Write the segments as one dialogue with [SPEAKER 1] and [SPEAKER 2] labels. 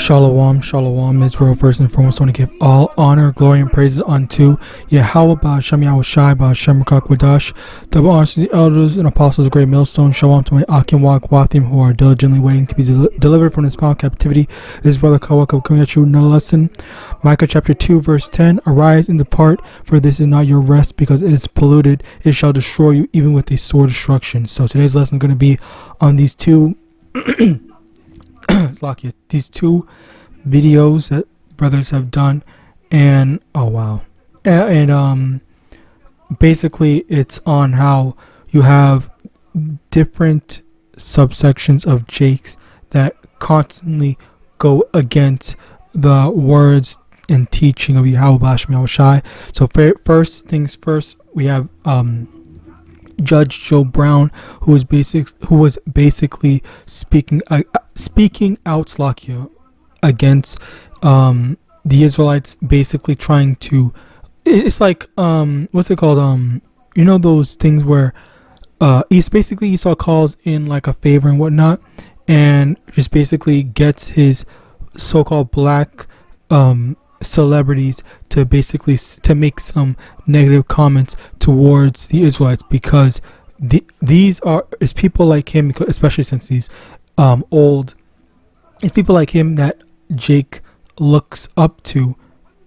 [SPEAKER 1] Shalom, shalom, Israel. First and foremost, I want to give all honor, glory, and praises unto YAHAWAH, YAHAWASHI, double honors to the elders and apostles of Great Millstone. Shalom to my GUATEMALANS who are diligently waiting to be delivered from this foul captivity. This is Brother Kawak coming at you with another lesson. Micah chapter 2, verse 10. Arise and depart, for this is not your rest, because it is polluted. It shall destroy you, even with a sore destruction. So today's lesson is going to be on these two these two videos that brothers have done, and basically it's on how you have different subsections of jakes that constantly go against the words and teaching of YAHAWAH. So first things first, we have Judge Joe Brown, who was basically speaking out against the Israelites, basically trying to. It's like what's it called? You know those things where Esau calls in like a favor and whatnot, and just basically gets his so-called black celebrities to basically to make some negative comments towards the Israelites, because these are people like him, especially since he's old. It's people like him that Jake looks up to,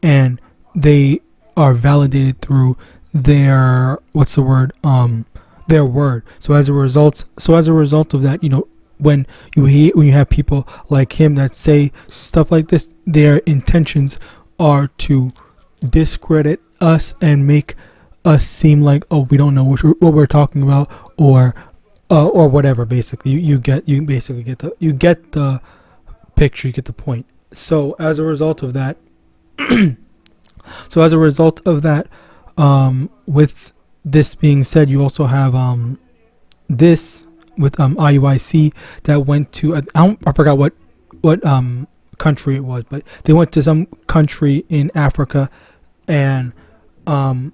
[SPEAKER 1] and they are validated through their their word. So as a result of that, you know, when you have people like him that say stuff like this, their intentions are to discredit us and make us seem like, oh, we don't know what we're talking about, or whatever. Basically, you get the picture, you get the point. So as a result of that, with this being said, you also have this with IUIC that went to I forgot what country it was, but they went to some country in Africa, and something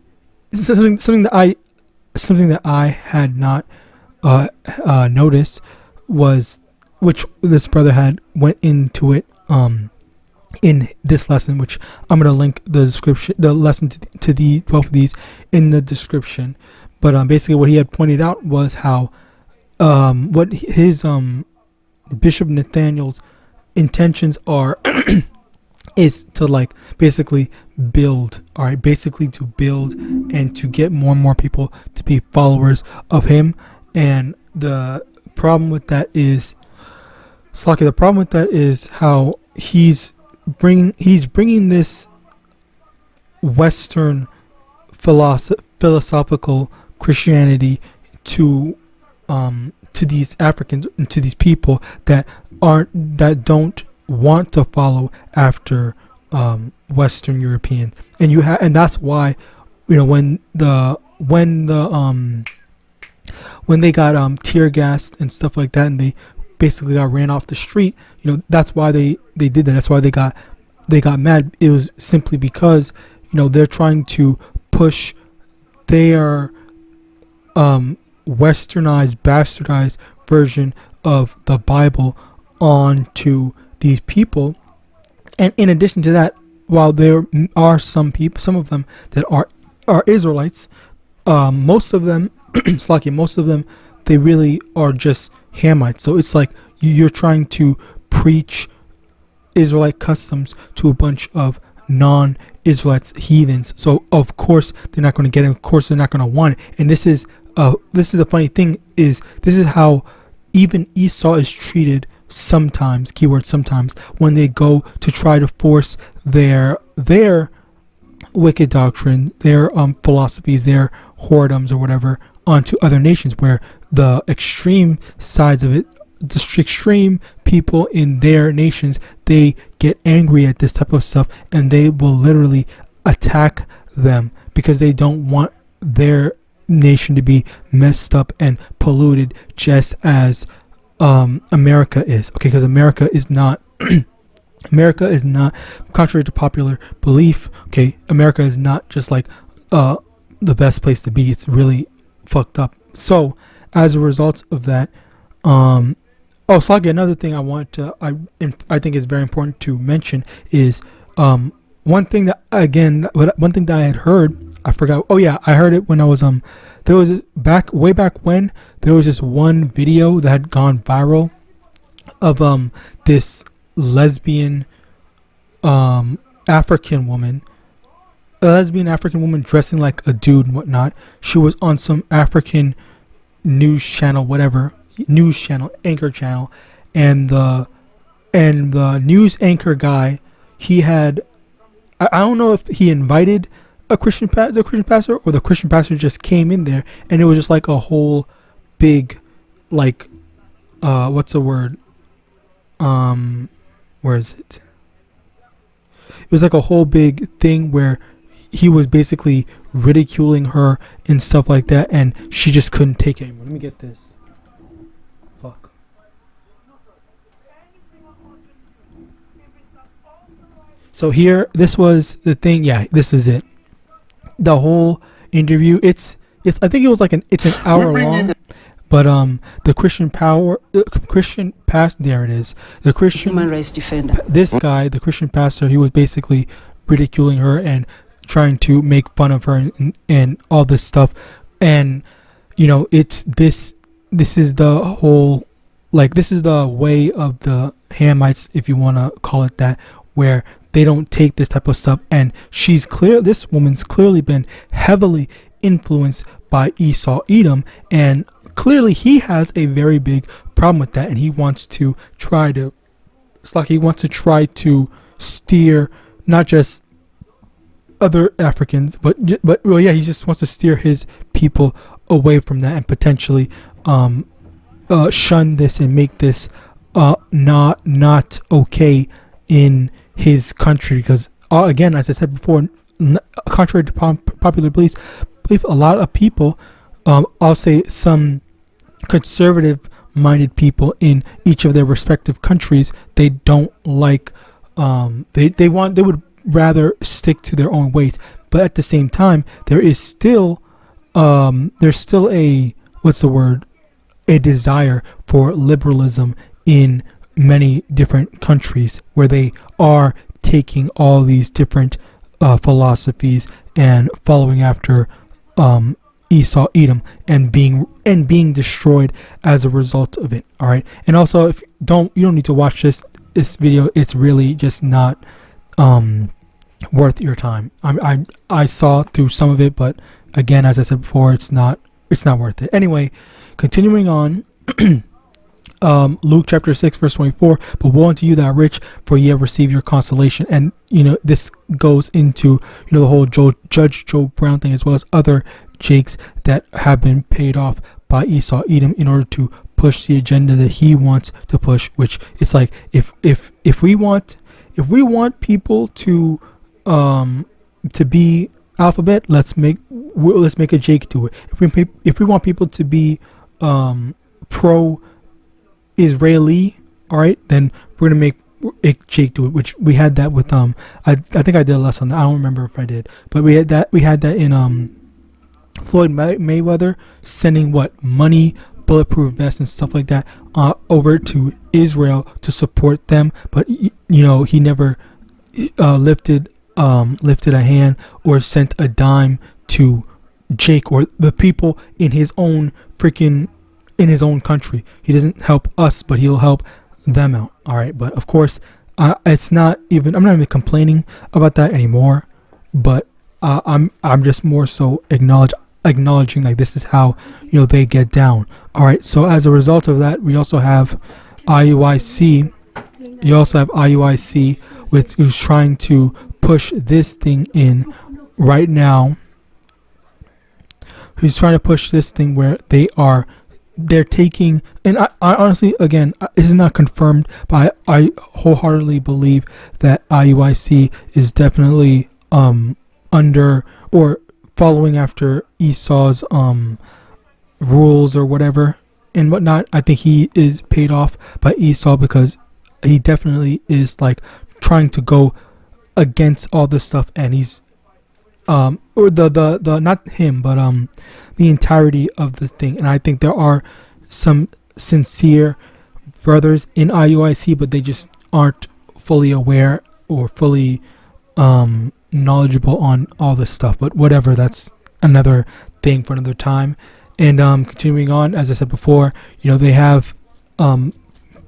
[SPEAKER 1] that I had not noticed was, which this brother had went into it in this lesson, which I'm gonna link the lesson to the both of these in the description. But basically what he had pointed out was how what his Bishop Nathaniel's intentions are is to like basically build, to build and to get more and more people to be followers of him. And the problem with that is how he's bringing this Western philosophical Christianity to these Africans and to these people that don't want to follow after Western Europeans. And that's why, you know, when they got tear gassed and stuff like that, and they basically got ran off the street, you know, that's why they did that. That's why they got mad. It was simply because, you know, they're trying to push their westernized, bastardized version of the Bible onto these people. And in addition to that, while there are some of them that are Israelites, most of them they really are just Hamites. So it's like you're trying to preach Israelite customs to a bunch of non-Israelites, heathens. So of course they're not going to get it. Of course they're not going to want it. And this is the funny thing, is this is how even Esau is treated sometimes, keyword sometimes, when they go to try to force their wicked doctrine, their philosophies, their whoredoms or whatever onto other nations, where the extreme sides of it, the extreme people in their nations, they get angry at this type of stuff and they will literally attack them because they don't want their nation to be messed up and polluted, just as America is. Okay, because America is not contrary to popular belief. Okay, America is not just like the best place to be. It's really fucked up. So as a result of that, Oh, Sluggy, another thing I think is very important to mention is one thing that again one thing that I had heard, I forgot. Oh yeah, I heard it when I was there was way back when there was this one video that had gone viral of this lesbian African woman, a lesbian African woman dressing like a dude and whatnot. She was on some African news channel, whatever news channel, anchor channel, and the news anchor guy, he had, I don't know if he invited a Christian pastor, or the Christian pastor just came in there, and it was just like a whole big, like, what's the word? Where is it? It was like a whole big thing where he was basically ridiculing her and stuff like that, and she just couldn't take it anymore. Let me get this. Fuck. So here, this was the thing. Yeah, this is it. The whole interview. It's. I think it was like it's an hour long. But the Christian pastor. There it is. The Christian
[SPEAKER 2] human rights defender.
[SPEAKER 1] This guy, the Christian pastor, he was basically ridiculing her and trying to make fun of her and all this stuff. And you know, it's this is the whole, like, this is the way of the Hamites, if you want to call it that, where they don't take this type of stuff. And this woman's clearly been heavily influenced by Esau Edom, and clearly he has a very big problem with that, and he wants to try to steer not just other Africans, but well, yeah, he just wants to steer his people away from that, and potentially shun this and make this not okay in his country. Because again, as I said before, contrary to popular belief, a lot of people, I'll say some conservative minded people in each of their respective countries, they don't like they would rather stick to their own ways. But at the same time, there's still a, what's the word, a desire for liberalism in many different countries, where they are taking all these different philosophies and following after Esau Edom and being destroyed as a result of it. All right. And also, if you don't need to watch this video. It's really just not worth your time. I saw through some of it, but again, as I said before, it's not worth it. Anyway, continuing on. Luke chapter 6 verse 24, but woe unto you that are rich, for ye have received your consolation. And this goes into the whole Judge Joe Brown thing, as well as other jakes that have been paid off by Esau Edom in order to push the agenda that he wants to push. Which it's like, if we want people to be alphabet, let's make a jake do it. If we want people to be pro Israeli, all right, then we're gonna make Jake do it. Which we had that with I think I did a lesson. I don't remember if I did, but we had that in Floyd Mayweather sending money, bulletproof vests and stuff like that over to Israel to support them. But he never lifted a hand or sent a dime to Jake or the people in his own country. He doesn't help us, but he'll help them out. All right. But of course, I'm not even complaining about that anymore, but I'm just more so acknowledging like this is how they get down. All right. So as a result of that, we also have IUIC. You also have IUIC, who's trying to push this thing in right now. Who's trying to push this thing where they're taking, and I honestly, again, this is not confirmed, but I wholeheartly believe that IUIC is definitely under or following after Esau's rules or whatever and whatnot. I think he is paid off by Esau because he definitely is like trying to go against all this stuff, and he's or the not him, but the entirety of the thing. And I think there are some sincere brothers in IUIC, but they just aren't fully aware or fully knowledgeable on all this stuff. But whatever, that's another thing for another time. And continuing on, as I said before, they have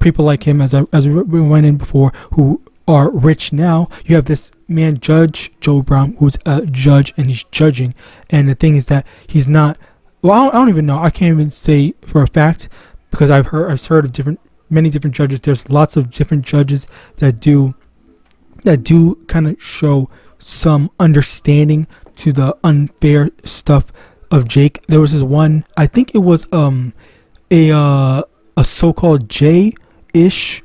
[SPEAKER 1] people like him, as we went in before, who are rich now. You have this man, Judge Joe Brown, who's a judge, and he's judging. And the thing is that he's not. Well, I don't even know. I can't even say for a fact, because I've heard of many different judges. There's lots of different judges that do kind of show some understanding to the unfair stuff of Jake. There was this one, I think it was a so-called J-ish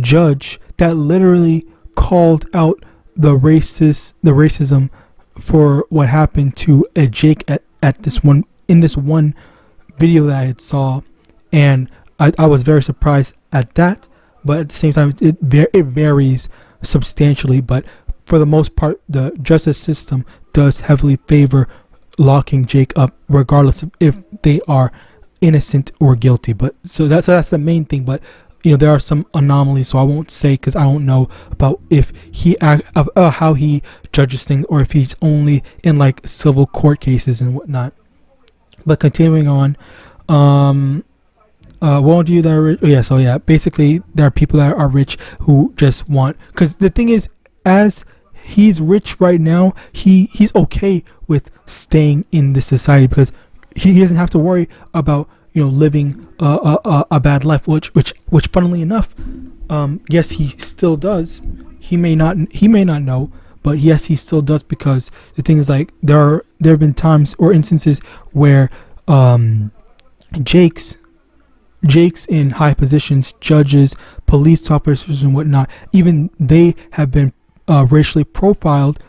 [SPEAKER 1] judge that literally called out the racism for what happened to Jake at this one, in this one video that I had saw, and I was very surprised at that. But at the same time, it varies substantially. But for the most part, the justice system does heavily favor locking Jake up, regardless of if they are innocent or guilty. But so that's the main thing. But there are some anomalies, so I won't say, because I don't know about if how he judges things, or if he's only in like civil court cases and whatnot. But continuing on, won't you that are rich? Basically there are people that are rich who just want, because the thing is, as he's rich right now, he's okay with staying in this society, because he doesn't have to worry about living a bad life, which funnily enough, yes, he still does. He may not know, but yes, he still does, because the thing is, like, there have been times or instances where Jake's in high positions, judges, police officers and whatnot, even they have been racially profiled.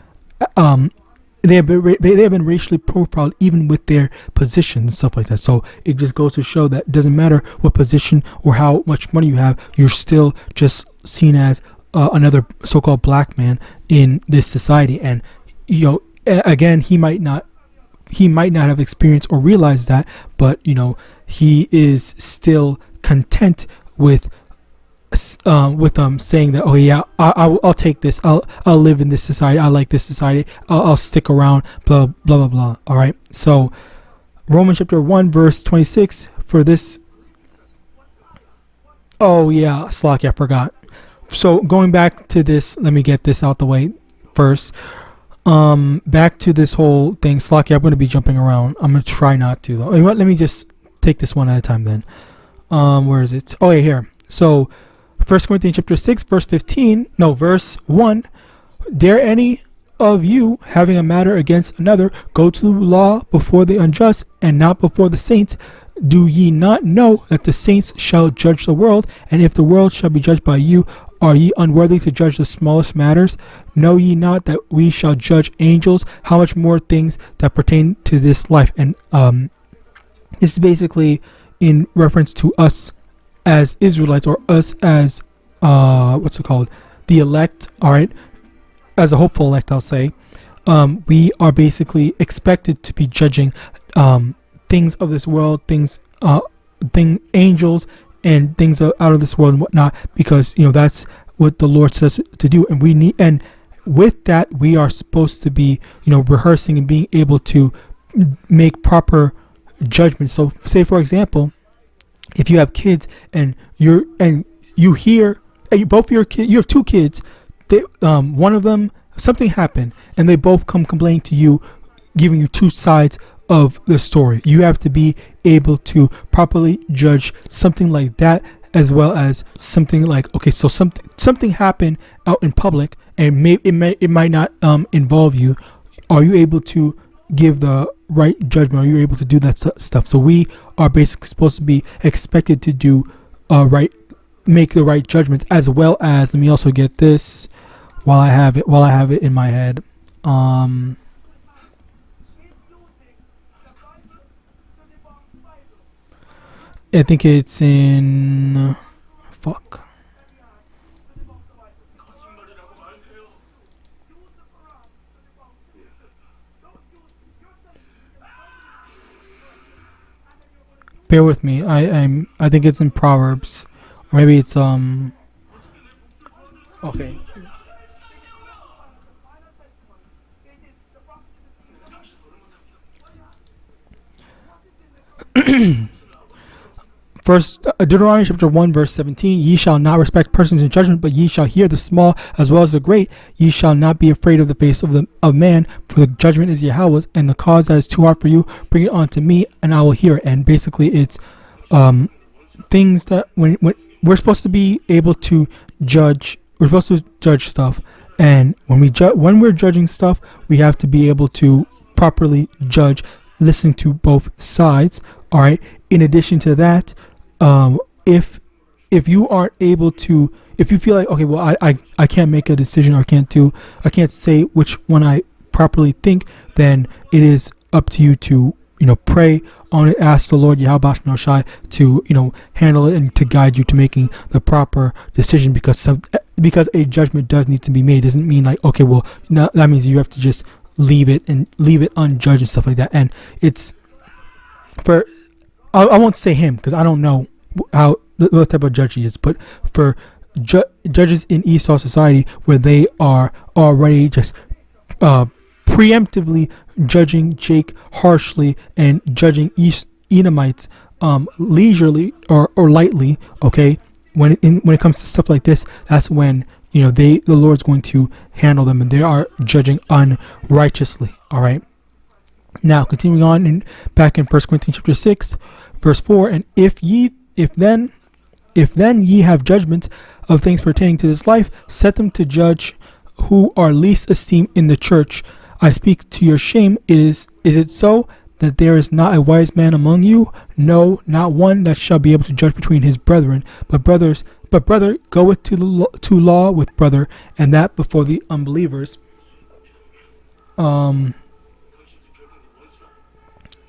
[SPEAKER 1] They have been racially profiled even with their position and stuff like that. So it just goes to show that it doesn't matter what position or how much money you have, you're still just seen as another so-called black man in this society. And again, he might not have experienced or realized that, but he is still content with saying that, oh yeah, I'll take this, I'll live in this society, I like this society, I'll stick around, blah blah blah blah. All right, so Romans chapter 1 verse 26 for this. Oh yeah, Slocky, I forgot. So going back to this, let me get this out the way first. Back to this whole thing, Slocky, I'm going to be jumping around. I'm going to try not to, though. Let me just take this one at a time then. Where is it? Oh yeah, here. So 1 Corinthians chapter 6 verse 1, dare any of you, having a matter against another, go to law before the unjust and not before the saints? Do ye not know that the saints shall judge the world? And if the world shall be judged by you, are ye unworthy to judge the smallest matters? Know ye not that we shall judge angels? How much more things that pertain to this life? And this is basically in reference to us as Israelites, or us as the elect. All right, as a hopeful elect, I'll say. We are basically expected to be judging things of this world, angels and things out of this world and whatnot, because that's what the Lord says to do. And with that, we are supposed to be rehearsing and being able to make proper judgments. So say, for example, if you have kids and you hear, and both your kids, you have two kids, one of them, something happened, and they both come complaining to you, giving you two sides of the story. You have to be able to properly judge something like that, as well as something like, okay, so something happened out in public, and it might not involve you. Are you able to give the right judgment? Are you able to do that stuff? So we are basically supposed to be expected to do make the right judgments, as well as, let me also get this while I have it in my head. I think it's in bear with me. I think it's in Proverbs, Or maybe it's okay. First, Deuteronomy chapter 1 verse 17, ye shall not respect persons in judgment, but ye shall hear the small as well as the great. Ye shall not be afraid of the face of man, for the judgment is Yahweh's, and the cause that is too hard for you, bring it unto me, and I will hear it. And basically it's things that when we're supposed to be able to judge, we're supposed to judge stuff, and when we're judging stuff, we have to be able to properly judge, listening to both sides. All right. In addition to that, if you aren't able to, if you feel like, okay, well, I can't make a decision, or I can't say which one I properly think, then it is up to you to, pray on it, ask the Lord YAHAWAH and His to, handle it and to guide you to making the proper decision, because a judgment does need to be made. It doesn't mean like, okay, well, no, that means you have to just leave it unjudged and stuff like that. And it's for, I won't say him because I don't know what type of judge he is, but for judges in Esau society, where they are already just preemptively judging Jake harshly and judging Edomites leisurely or lightly, okay, when it comes to stuff like this, that's when the Lord's going to handle them, and they are judging unrighteously. All right. Now, continuing on back in 1 Corinthians chapter 6, verse 4, and if then ye have judgments of things pertaining to this life, set them to judge who are least esteemed in the church. I speak to your shame. Is it so that there is not a wise man among you? No, not one that shall be able to judge between his brethren. But brother goeth to law with brother, and that before the unbelievers.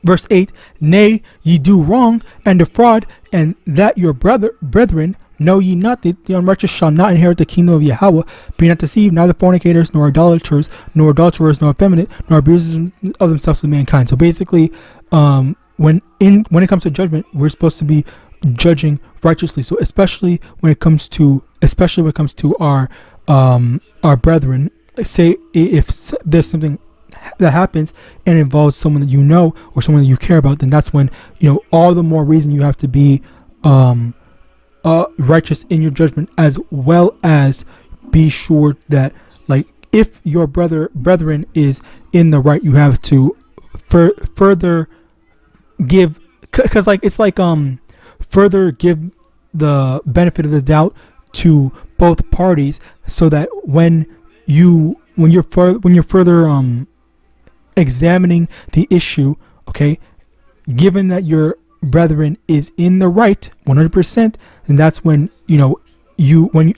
[SPEAKER 1] Verse 8, nay, ye do wrong and defraud, and that your brethren, know ye not that the unrighteous shall not inherit the kingdom of Yahweh? Be not deceived, neither fornicators, nor idolaters, nor adulterers, nor effeminate, nor abusers of themselves with mankind. So basically, when it comes to judgment, we're supposed to be judging righteously. So especially when it comes to our brethren, say if there's something that happens and involves someone that you know or someone that you care about, then that's when all the more reason you have to be righteous in your judgment, as well as be sure that, like, if your brethren is in the right, you have to further give, because like it's like further give the benefit of the doubt to both parties, so that when you're further examining the issue, okay, given that your brethren is in the right 100%, and that's when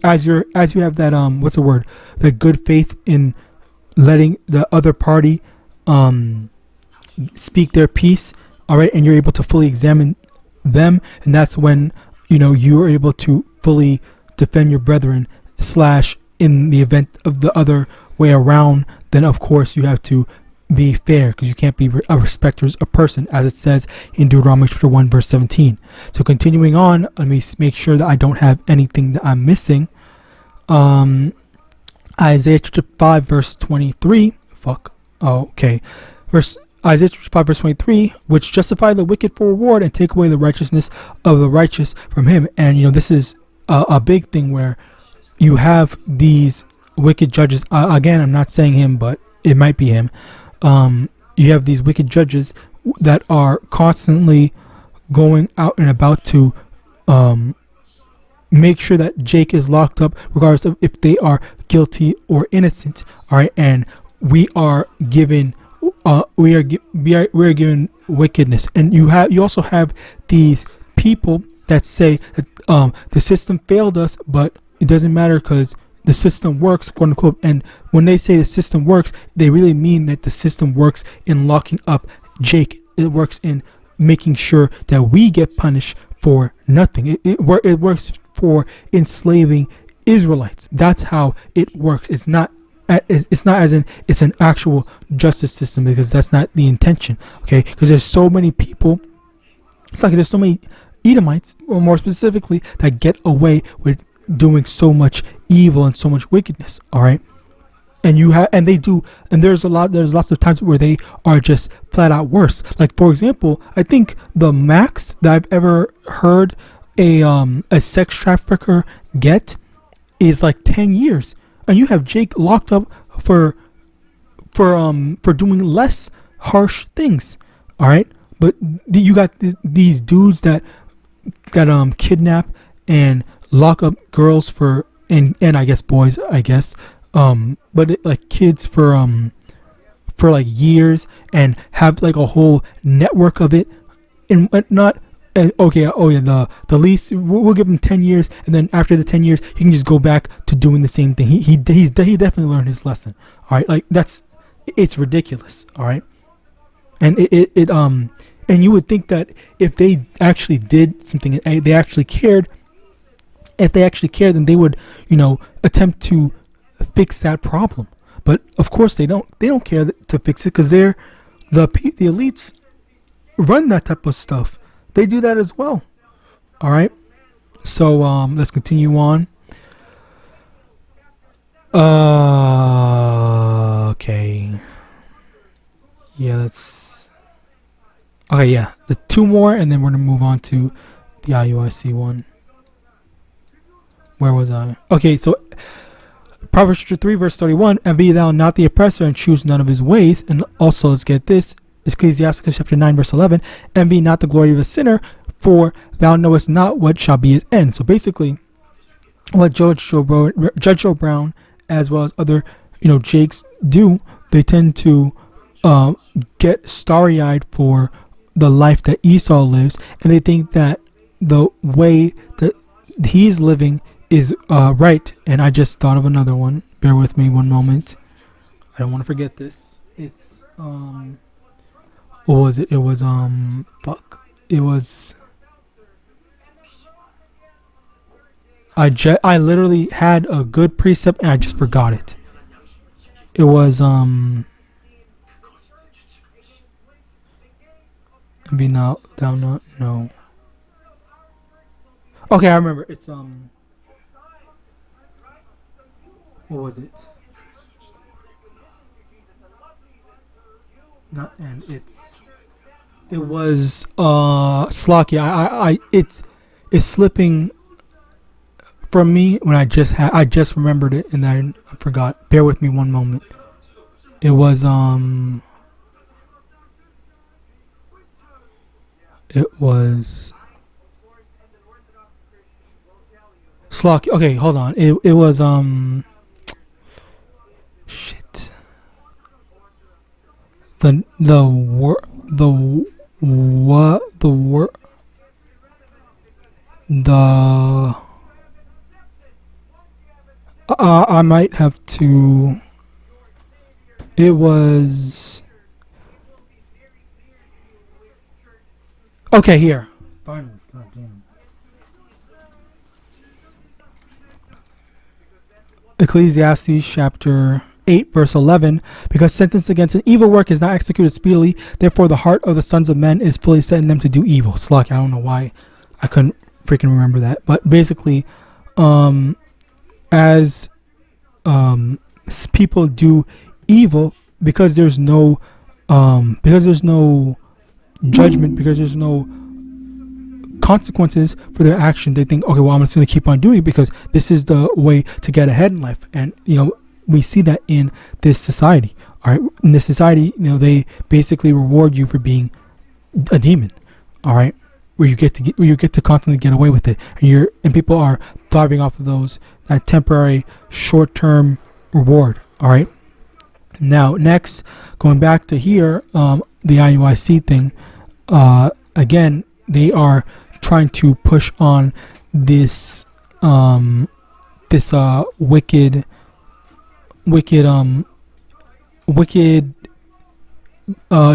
[SPEAKER 1] as you have that what's the word, the good faith in letting the other party speak their piece, all right, and you're able to fully examine them, and that's when you are able to fully defend your brethren, / in the event of the other way around, then of course you have to be fair, because you can't be a respecter of person, as it says in Deuteronomy chapter 1 verse 17. So continuing on, let me make sure that I don't have anything that I'm missing. Isaiah chapter 5 verse 23. Isaiah chapter 5 verse 23, which justify the wicked for reward and take away the righteousness of the righteous from him. And this is a big thing where you have these wicked judges. Again, I'm not saying him, but it might be him. You have these wicked judges that are constantly going out and about to make sure that Jake is locked up, regardless of if they are guilty or innocent. All right, and we are given given wickedness, and you also have these people that say that the system failed us, but it doesn't matter because the system works, quote unquote. And when they say the system works, they really mean that the system works in locking up Jake. It works in making sure that we get punished for nothing. It works for enslaving Israelites. That's how it works. It's not as in it's an actual justice system, because that's not the intention. Okay, because there's so many people. It's like there's so many Edomites, or more specifically, that get away with doing so much evil and so much wickedness. All right. And they do, and there's lots of times where they are just flat out worse. Like, for example, I think the max that I've ever heard a sex trafficker get is like 10 years, and you have Jake locked up for doing less harsh things. All right, but you got these dudes that kidnap and lock up girls and I guess boys, I guess. But like kids for like years, and have like a whole network of it, and not okay. Oh yeah, the least we'll give him 10 years, and then after the 10 years, he can just go back to doing the same thing. He definitely learned his lesson. All right, like it's ridiculous. All right, and and you would think that if they actually did something, they actually cared. If they actually cared, then they would, attempt to fix that problem. But of course they don't care to fix it, because the elites run that type of stuff. They do that as well. All right, so let's continue on. Okay, yeah, the two more, and then we're gonna move on to the IUIC one. Where was I? Okay, so Proverbs chapter 3 verse 31, and be thou not the oppressor, and choose none of his ways. And also, let's get this, Ecclesiasticus chapter 9 verse 11, and be not the glory of a sinner, for thou knowest not what shall be his end. So basically, what Judge Joe Brown, as well as other Jakes do, they tend to get starry-eyed for the life that Esau lives, and they think that the way that he's living is right. And I just thought of another one. Bear with me one moment. I don't want to forget this. It's what was it? It was It was I literally had a good precept and I just forgot it. It was be now thou not no. Okay, I remember. It's what was it? Not and it was Slocky. It's slipping from me when I just remembered it and I forgot. Bear with me one moment. It was Slocky. Okay, hold on. It was shit. I might have to. It was okay here. Finally, goddamn. Ecclesiastes chapter 8 verse 11, because sentence against an evil work is not executed speedily, therefore the heart of the sons of men is fully set in them to do evil. Slock, I don't know why I couldn't freaking remember that, but basically as people do evil, because there's no judgment, because there's no consequences for their action, they think, okay, well, I'm just going to keep on doing it because this is the way to get ahead in life. And we see that in this society. All right, in this society, they basically reward you for being a demon. All right, where you get to constantly get away with it, and people are thriving off of that temporary, short-term reward. All right. Now, next, going back to here, the IUIC thing. Again, they are trying to push on this wicked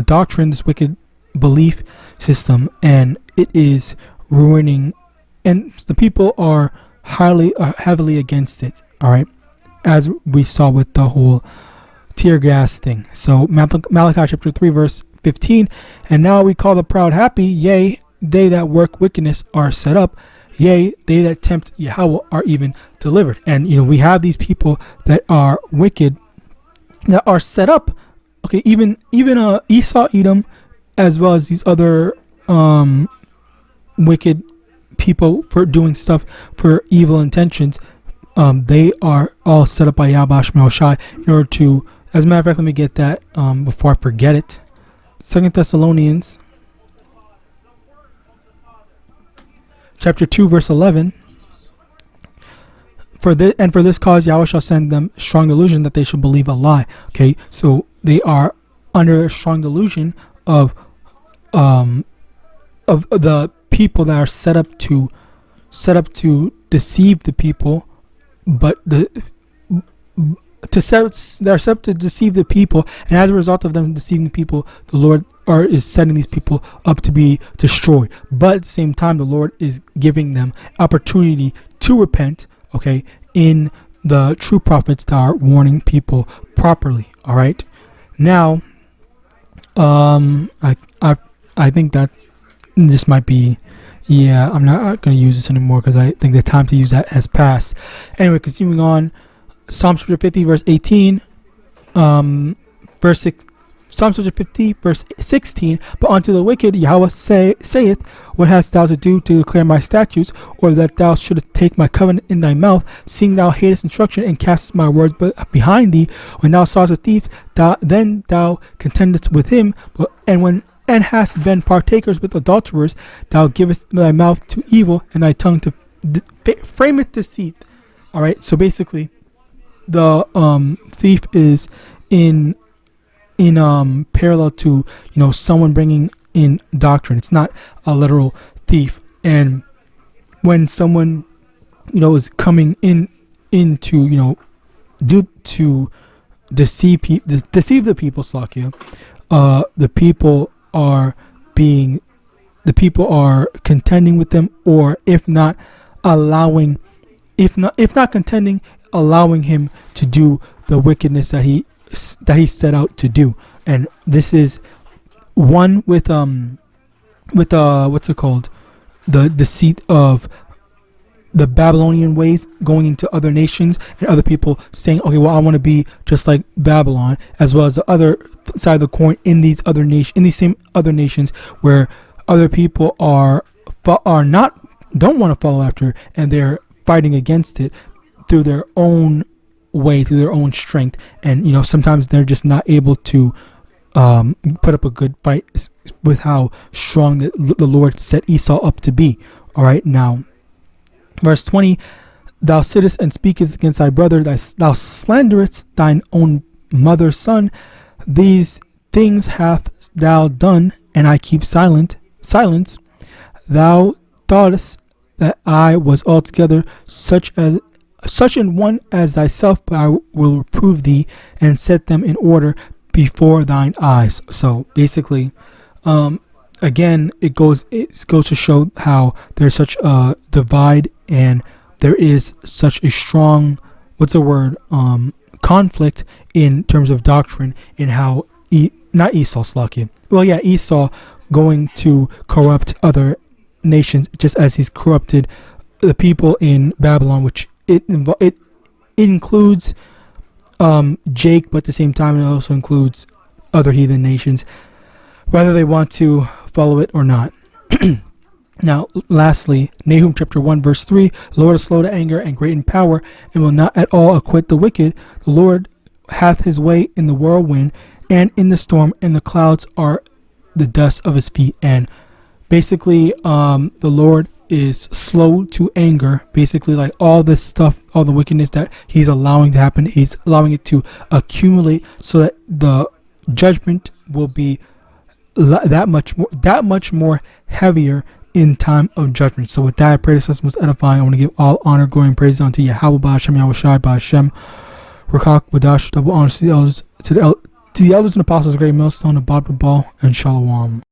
[SPEAKER 1] doctrine, this wicked belief system, and it is ruining, and the people are heavily against it. All right, as we saw with the whole tear gas thing. So Malachi chapter 3 verse 15, and now we call the proud happy, yea, they that work wickedness are set up. Yea, they that tempt Yahweh are even delivered. And we have these people that are wicked, that are set up. Okay, even Esau, Edom, as well as these other wicked people for doing stuff for evil intentions. They are all set up by YAHAWAH in order to. As a matter of fact, let me get that before I forget it. 2 Thessalonians chapter 2 verse 11. For this cause Yahweh shall send them strong delusion that they shall believe a lie. Okay, so they are under a strong delusion of the people that are set up to deceive the people, but they're set up to deceive the people, and as a result of them deceiving the people, the Lord is setting these people up to be destroyed. But at the same time, the Lord is giving them opportunity to repent. Okay, in the true prophets that are warning people properly. All right, now, I think that this might be. Yeah, I'm not going to use this anymore because I think the time to use that has passed. Anyway, continuing on, Psalms 50 verse 18, verse 6. Psalms 50 verse 16. But unto the wicked Yahweh saith, what hast thou to do to declare my statutes, or that thou shouldest take my covenant in thy mouth, seeing thou hatest instruction and castest my words behind thee? When thou sawest a thief, then thou contendest with him, and hast been partakers with adulterers, thou givest thy mouth to evil, and thy tongue to frameth deceit. All right, so basically, the thief is in parallel to someone bringing in doctrine. It's not a literal thief. And when someone is coming into to deceive the people, Slakia, the people are contending with them, or if not contending, allowing him to do the wickedness that he set out to do. And this is one with what's it called, the deceit of the Babylonian ways going into other nations, and other people saying, okay, well, I want to be just like Babylon, as well as the other side of the coin in these same other nations where other people don't want to follow after, and they're fighting against it through their own way, through their own strength. And sometimes they're just not able to put up a good fight with how strong the Lord set Esau up to be. All right, now verse 20, thou sittest and speakest against thy brother, thou slanderest thine own mother's son. These things hast thou done, and I keep silence. Thou thoughtest that I was altogether such an one as thyself, but I will reprove thee and set them in order before thine eyes. So basically, again, it goes to show how there's such a divide, and there is such a strong conflict in terms of doctrine, in how not Esau, Slakia. Well, yeah, Esau going to corrupt other nations, just as he's corrupted the people in Babylon, which it includes Jake, but at the same time it also includes other heathen nations, whether they want to follow it or not. Now, lastly, Nahum chapter 1 verse 3, the Lord is slow to anger and great in power, and will not at all acquit the wicked. The Lord hath his way in the whirlwind and in the storm, and the clouds are the dust of his feet. And basically, the Lord is slow to anger. Basically, like all this stuff, all the wickedness that he's allowing to happen, he's allowing it to accumulate, so that the judgment will be that much more heavier in time of judgment. So with that, I pray this lesson was edifying. I want to give all honor, glory, and praise unto Yahawah, Ba'ashem, Yahawashi, Ba'ashem, Rakak, Wadash, double honors to the elders and apostles, great millstone, abad, ball, and shalom.